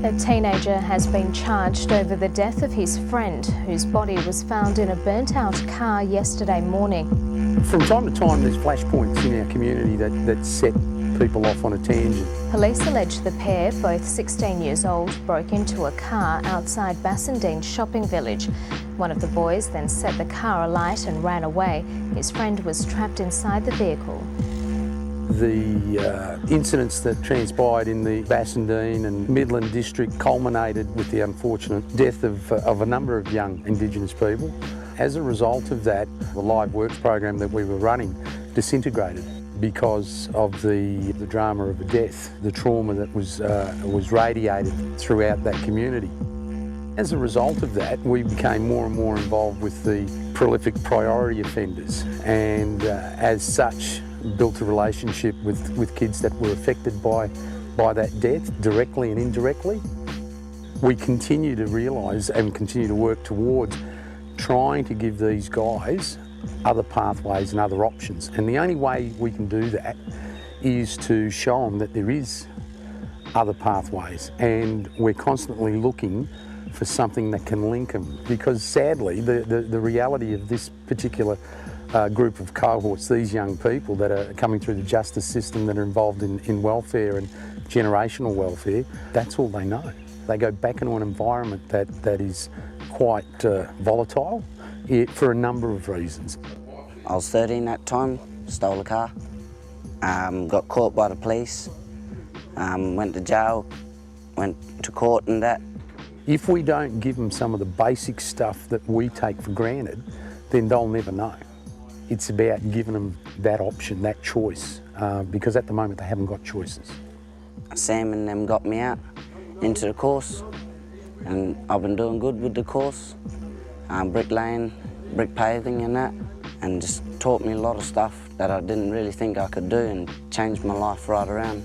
A teenager has been charged over the death of his friend, whose body was found in a burnt-out car yesterday morning. From time to time there's flashpoints in our community that set people off on a tangent. Police allege the pair, both 16 years old, broke into a car outside Bassendean shopping village. One of the boys then set the car alight and ran away. His friend was trapped inside the vehicle. The incidents that transpired in the Bassendean and Midland district culminated with the unfortunate death of a number of young Indigenous people. As a result of that, the live works program that we were running disintegrated because of the drama of a death, the trauma that was radiated throughout that community. As a result of that, we became more and more involved with the prolific priority offenders, and as such built a relationship with kids that were affected by that death, directly and indirectly. We continue to realise and continue to work towards trying to give these guys other pathways and other options. And the only way we can do that is to show them that there is other pathways, and we're constantly looking for something that can link them, because sadly the reality of this particular group of cohorts, these young people that are coming through the justice system, that are involved in welfare and generational welfare, that's all they know. They go back into an environment that is quite volatile for a number of reasons. I was 13 at the time, stole a car, got caught by the police, went to jail, went to court and that. If we don't give them some of the basic stuff that we take for granted, then they'll never know. It's about giving them that option, that choice, because at the moment they haven't got choices. Sam and them got me out into the course, and I've been doing good with the course, bricklaying, brick paving and that, and just taught me a lot of stuff that I didn't really think I could do, and changed my life right around.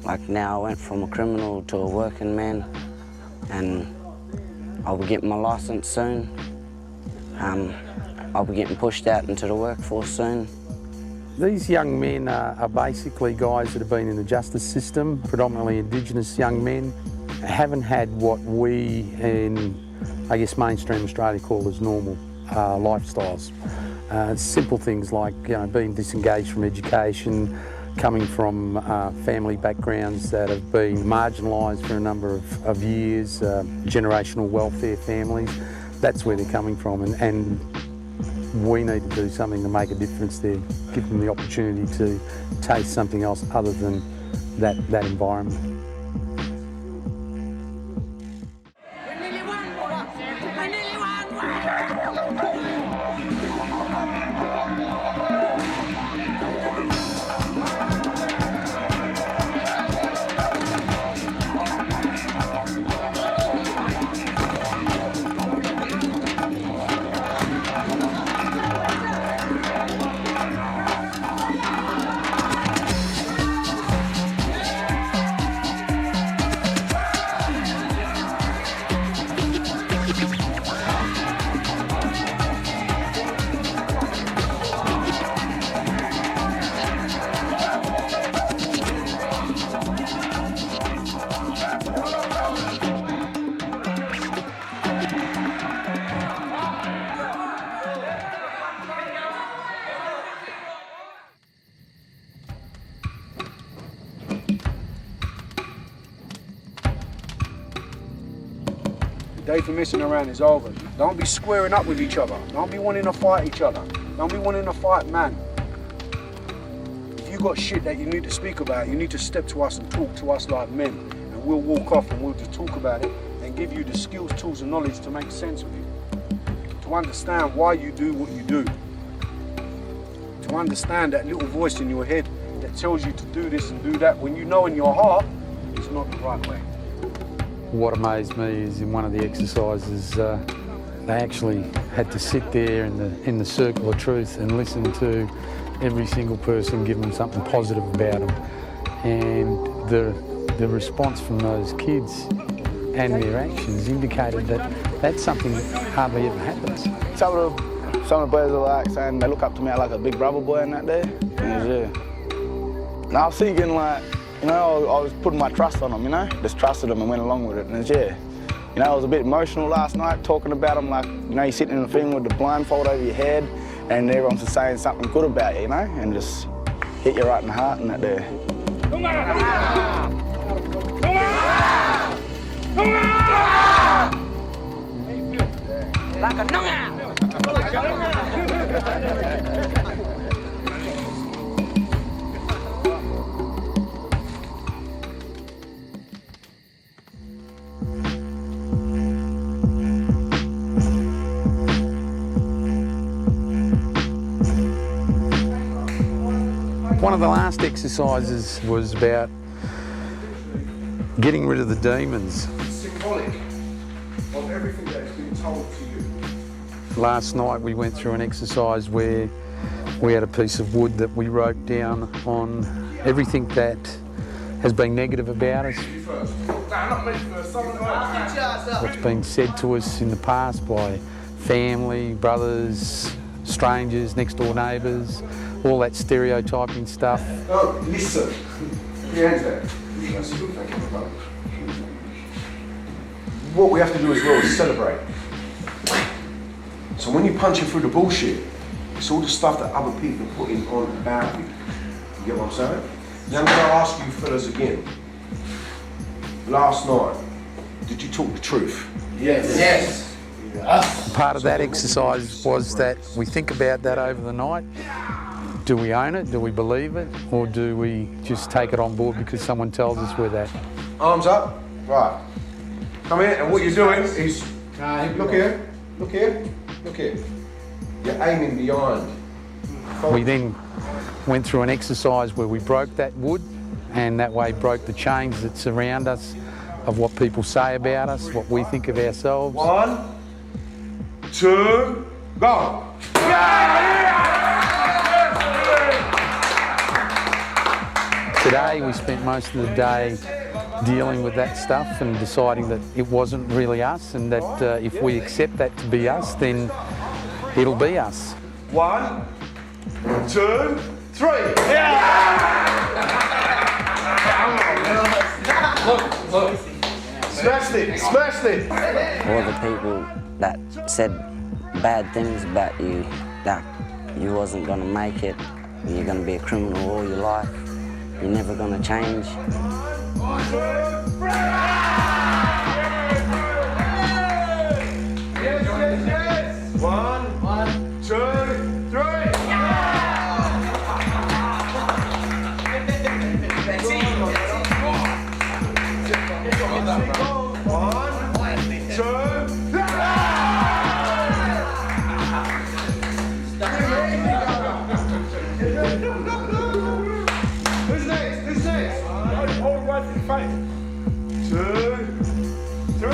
Like now I went from a criminal to a working man, and I'll be getting my licence soon. I'll be getting pushed out into the workforce soon. These young men are basically guys that have been in the justice system, predominantly Indigenous young men, haven't had what we in, I guess, mainstream Australia call as normal lifestyles. Simple things like, you know, being disengaged from education, coming from family backgrounds that have been marginalised for a number of years, generational welfare families. That's where they're coming from, and we need to do something to make a difference there, give them the opportunity to taste something else other than that environment. The day for messing around is over. Don't be squaring up with each other. Don't be wanting to fight each other. Don't be wanting to fight man. If you got shit that you need to speak about, you need to step to us and talk to us like men. And we'll walk off and we'll just talk about it and give you the skills, tools and knowledge to make sense of it. To understand why you do what you do. To understand that little voice in your head that tells you to do this and do that when you know in your heart it's not the right way. What amazed me is in one of the exercises, they actually had to sit there in the circle of truth and listen to every single person give them something positive about them. And the response from those kids and their actions indicated that that's something that hardly ever happens. Some of the boys are like saying they look up to me like a big brother boy and that there. And yeah. And I was thinking like, You know, I was putting my trust on them, you know, just trusted them and went along with it, and it's, yeah. You know, I was a bit emotional last night talking about them, like, you know, you're sitting in the thing with the blindfold over your head and everyone's just saying something good about you, you know, and just hit you right in the heart and that there. Like a nunga! One of the last exercises was about getting rid of the demons. Symbolic of everything that's been told to you. Last night we went through an exercise where we had a piece of wood that we wrote down on everything that has been negative about us. What's been said to us in the past by family, brothers, strangers, next door neighbours, all that stereotyping stuff. Oh, listen. Put your hands there. What we have to do as well is celebrate. So when you're punching through the bullshit, it's all the stuff that other people are putting on about you. You get what I'm saying? Now I'm going to ask you fellas again. Last night, did you talk the truth? Yes. Yes. Part of that exercise was that we think about that over the night. Do we own it? Do we believe it? Or do we just take it on board because someone tells us we're that? Arms up. Right. Come here, and what you're doing is, look here, look here, look here. You're aiming behind. We then went through an exercise where we broke that wood and that way broke the chains that surround us of what people say about us, what we think of ourselves. 1, 2, go. Today we spent most of the day dealing with that stuff and deciding that it wasn't really us and that if we accept that to be us, then it'll be us. 1, 2, 3. Look. Smashed it. All the people that said bad things about you, that you wasn't gonna make it, you're gonna be a criminal all your life, you're never gonna change. 1, 2, 3. Who's next? Hold right in front. 2, 3.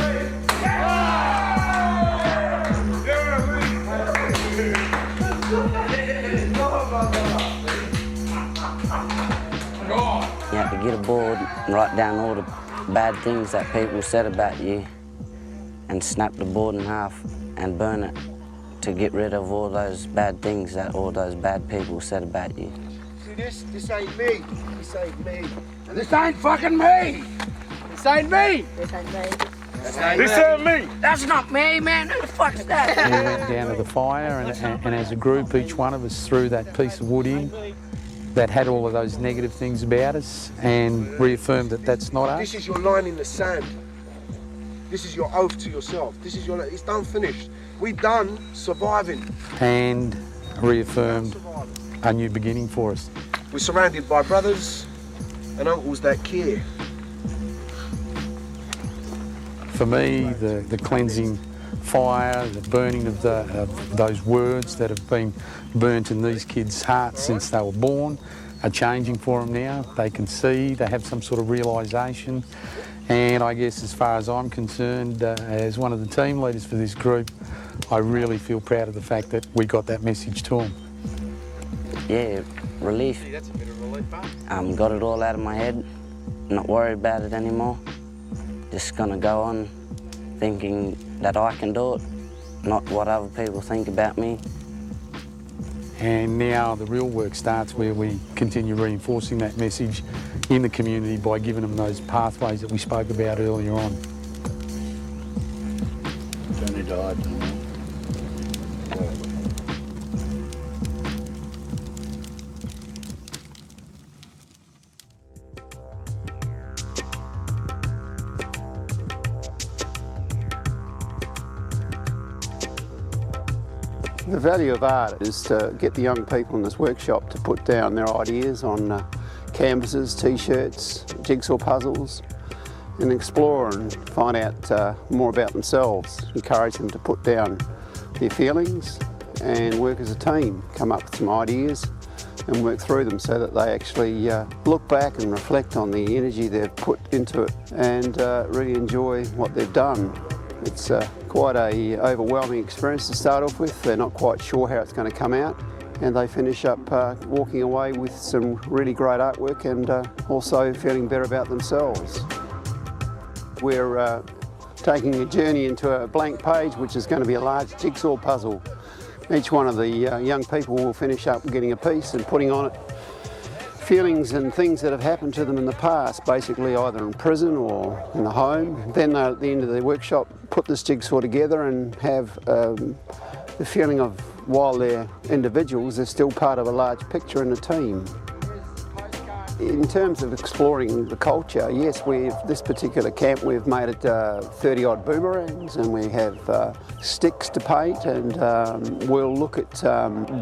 You have to get a board and write down all the bad things that people said about you and snap the board in half and burn it to get rid of all those bad things that all those bad people said about you. See this? This ain't me. This ain't me. This ain't fucking me! This ain't me! This ain't me. That's not me, man. Who the fuck's that? We went down to the fire and as a group, each one of us threw that piece of wood in that had all of those negative things about us and reaffirmed that that's not us. This is your line in the sand. This is your oath to yourself. This is your. It's done, finished. We done surviving. And reaffirmed a new beginning for us. We're surrounded by brothers and uncles that care. For me, the cleansing fire, the burning of those words that have been burnt in these kids' hearts since they were born are changing for them now. They can see, they have some sort of realisation. And I guess as far as I'm concerned, as one of the team leaders for this group, I really feel proud of the fact that we got that message to them. Yeah, relief. That's a bit of relief, Got it all out of my head, not worried about it anymore. Just gonna go on thinking that I can do it, not what other people think about me. And now the real work starts where we continue reinforcing that message in the community by giving them those pathways that we spoke about earlier on. Johnny died. The value of art is to get the young people in this workshop to put down their ideas on canvases, t-shirts, jigsaw puzzles, and explore and find out more about themselves. Encourage them to put down their feelings and work as a team, come up with some ideas and work through them so that they actually look back and reflect on the energy they've put into it and really enjoy what they've done. It's quite a overwhelming experience to start off with. They're not quite sure how it's going to come out, and they finish up walking away with some really great artwork and also feeling better about themselves. We're taking a journey into a blank page, which is going to be a large jigsaw puzzle. Each one of the young people will finish up getting a piece and putting on it feelings and things that have happened to them in the past, basically either in prison or in the home. Then at the end of the workshop, put this jigsaw together and have the feeling of, while they're individuals, they're still part of a large picture in a team. In terms of exploring the culture, yes, this particular camp, we've made it 30-odd boomerangs, and we have sticks to paint, and we'll look at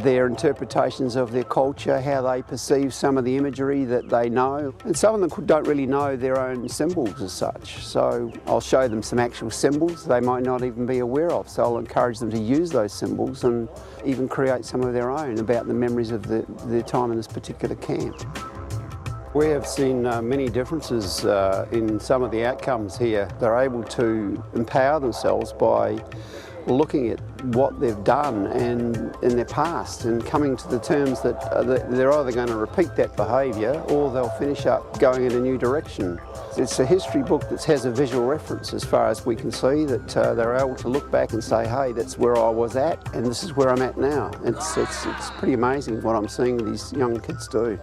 their interpretations of their culture, how they perceive some of the imagery that they know. And some of them don't really know their own symbols as such, so I'll show them some actual symbols they might not even be aware of, so I'll encourage them to use those symbols and even create some of their own about the memories of their time in this particular camp. We have seen many differences in some of the outcomes here. They're able to empower themselves by looking at what they've done and in their past and coming to the terms that they're either going to repeat that behaviour or they'll finish up going in a new direction. It's a history book that has a visual reference as far as we can see, that they're able to look back and say, hey, that's where I was at and this is where I'm at now. It's pretty amazing what I'm seeing these young kids do.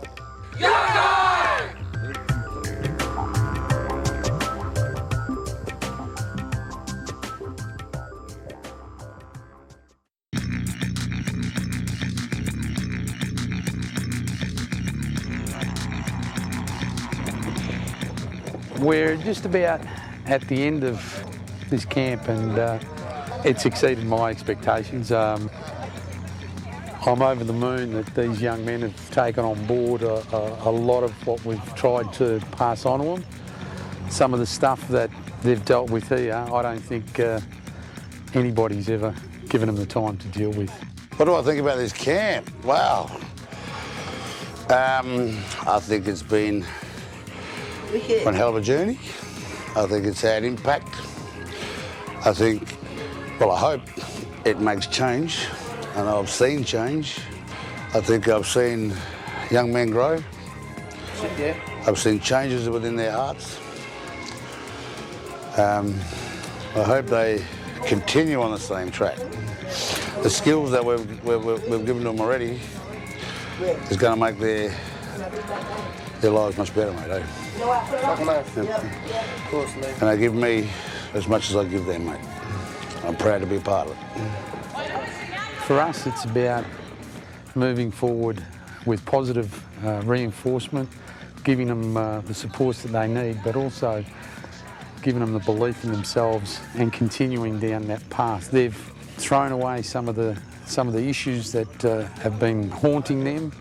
We're just about at the end of this camp, and it's exceeded my expectations. I'm over the moon that these young men have taken on board a lot of what we've tried to pass on to them. Some of the stuff that they've dealt with here, I don't think anybody's ever given them the time to deal with. What do I think about this camp? Wow. I think it's been one hell of a journey. I think it's had impact. I think, well, I hope it makes change, and I've seen change. I think I've seen young men grow. I've seen changes within their hearts. I hope they continue on the same track. The skills that we've given them already is going to make their lives much better, mate, eh? And they give me as much as I give them, mate. I'm proud to be a part of it. For us, it's about moving forward with positive reinforcement, giving them the supports that they need, but also giving them the belief in themselves and continuing down that path. They've thrown away some of the issues that have been haunting them,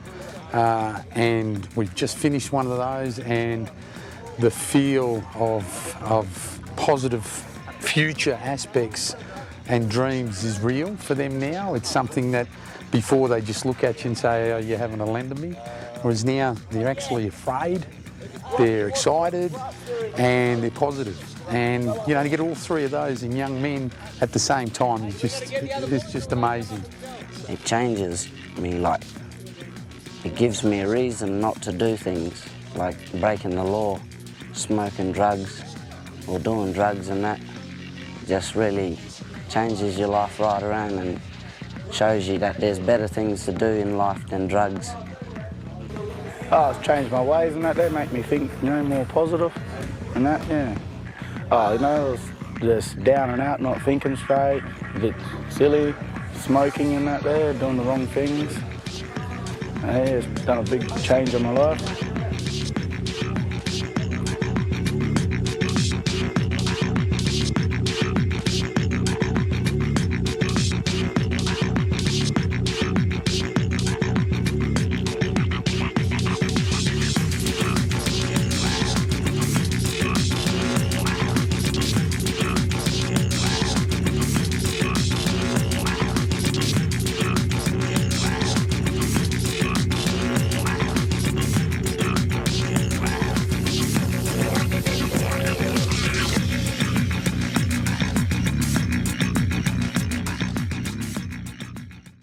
and we've just finished one of those, and the feel of positive future aspects and dreams is real for them now. It's something that before they just look at you and say, oh, you're having a lend to me, whereas now they're actually afraid, they're excited, and they're positive. And, you know, to get all three of those in young men at the same time is just amazing. It changes me, like, it gives me a reason not to do things like breaking the law, smoking drugs or doing drugs, and that just really changes your life right around and shows you that there's better things to do in life than drugs. Oh, it's changed my ways and that. They make me think, you know, more positive and that, yeah. Oh, you know, I was just down and out, not thinking straight, a bit silly, smoking and that there, doing the wrong things. Yeah, it's done a big change in my life.